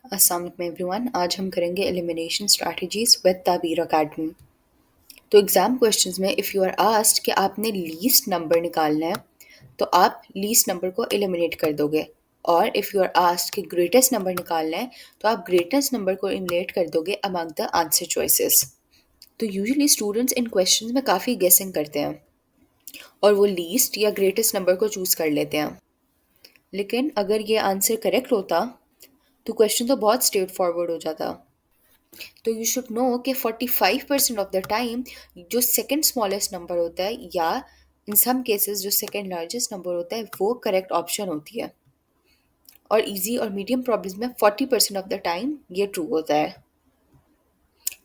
अस्सलाम वालेकुम एवरीवन। आज हम करेंगे elimination strategies with Tabir academy. तो एग्ज़ाम क्वेश्चंस में इफ़ यू आर आस्क्ड कि आपने लीस्ट नंबर निकालना है तो आप लीस्ट नंबर को एलिमिनेट कर दोगे, और इफ़ यू आर आस्क्ड कि ग्रेटेस्ट नंबर निकालना है तो आप ग्रेटेस्ट नंबर को एलिमिनेट कर दोगे अमंग द आंसर चॉइसेस। तो यूजुअली स्टूडेंट्स इन क्वेश्चंस में काफ़ी गेसिंग करते हैं और वो लीस्ट या ग्रेटेस्ट नंबर को चूज़ कर लेते हैं। लेकिन अगर ये आंसर करेक्ट होता तो क्वेश्चन तो बहुत स्ट्रेट फॉरवर्ड हो जाता। तो यू शुड नो कि 45% ऑफ द टाइम जो सेकंड स्मॉलेस्ट नंबर होता है या इन सम केसेस जो सेकंड लार्जेस्ट नंबर होता है वो करेक्ट ऑप्शन होती है, और इजी और मीडियम प्रॉब्लम्स में 40% ऑफ द टाइम ये ट्रू होता है।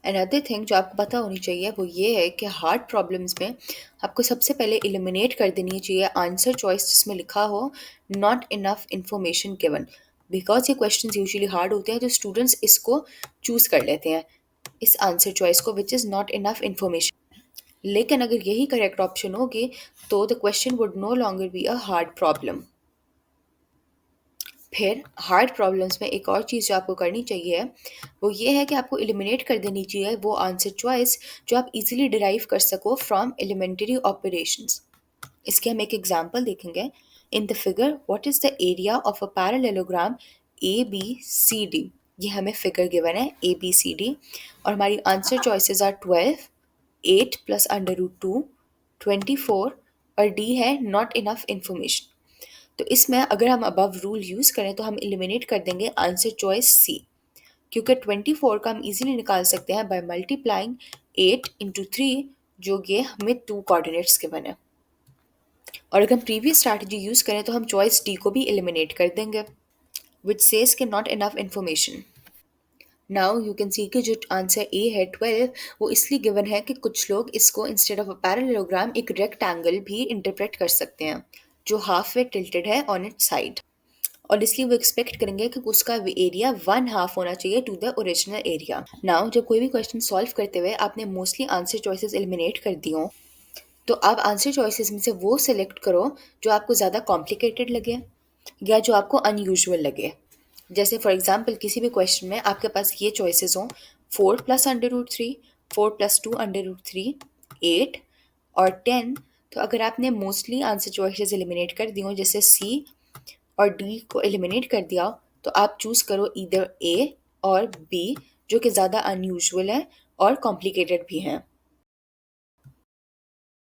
अनदर थिंग जो आपको पता होनी चाहिए वो ये है कि हार्ड प्रॉब्लम्स में आपको सबसे पहले एलिमिनेट कर देनी चाहिए आंसर चॉइस जिसमें लिखा हो not enough information given, because ये क्वेश्चंस यूजुअली हार्ड होते हैं तो स्टूडेंट्स इसको चूज़ कर लेते हैं, इस आंसर चॉइस को which is not enough information. लेकिन अगर यही करेक्ट ऑप्शन होगी तो the question would know longer be a hard problem. फिर हार्ड प्रॉब्लम्स में एक और चीज़ जो आपको करनी चाहिए वो ये है कि आपको एलिमिनेट कर देनी चाहिए वो आंसर चॉइस जो आप इजीली डिराइव कर सको फ्रॉम एलिमेंट्री ऑपरेशंस। इसके हम एक एग्जांपल देखेंगे। In the figure what is the area of a parallelogram A B C D. ये हमें फिगर गिवन है ए बी सी डी, और हमारी answer choices are 12, 8 plus under root 2, 24, और डी है नॉट इनफ इंफॉर्मेशन। तो इसमें अगर हम अबव रूल यूज़ करें तो हम एलिमिनेट कर देंगे आंसर चॉइस सी, क्योंकि 24 का हम इजीली निकाल सकते हैं बाय मल्टीप्लाइंग 8 इंटू 3, जो ये हमें 2 कोऑर्डिनेट्स गिवन है। और अगर हम प्रीवियस स्ट्रैटेजी यूज़ करें तो हम चॉइस डी को भी एलिमिनेट कर देंगे विच सेज के not enough information. Now you can see कि जो आंसर ए है 12 वो इसलिए गिवन है कि कुछ लोग इसको इंस्टेड ऑफ अ पैरेललोग्राम एक रेक्टेंगल भी इंटरप्रेट कर सकते हैं जो हाफ वे टिल्टेड है ऑन इट साइड, और इसलिए वो एक्सपेक्ट करेंगे कि उसका एरिया 1/2 होना चाहिए to the original area. Now जब कोई भी क्वेश्चन सॉल्व करते हुए आपने मोस्टली आंसर चॉइसेस एलिमिनेट कर दी हो तो आप आंसर चॉइसेस में से वो सिलेक्ट करो जो आपको ज़्यादा कॉम्प्लिकेटेड लगे या जो आपको अनयूजुअल लगे। जैसे फॉर एग्जांपल किसी भी क्वेश्चन में आपके पास ये चॉइसेस हों 4 plus under root 3, 4 plus 2 under root 3, 8 और 10। तो अगर आपने मोस्टली आंसर चॉइसेस एलिमिनेट कर दी हो जैसे सी और डी को एलिमिनेट कर दिया तो आप चूज़ करो इधर ए और बी जो कि ज़्यादा अनयूजुअल है और कॉम्प्लिकेटेड भी हैं।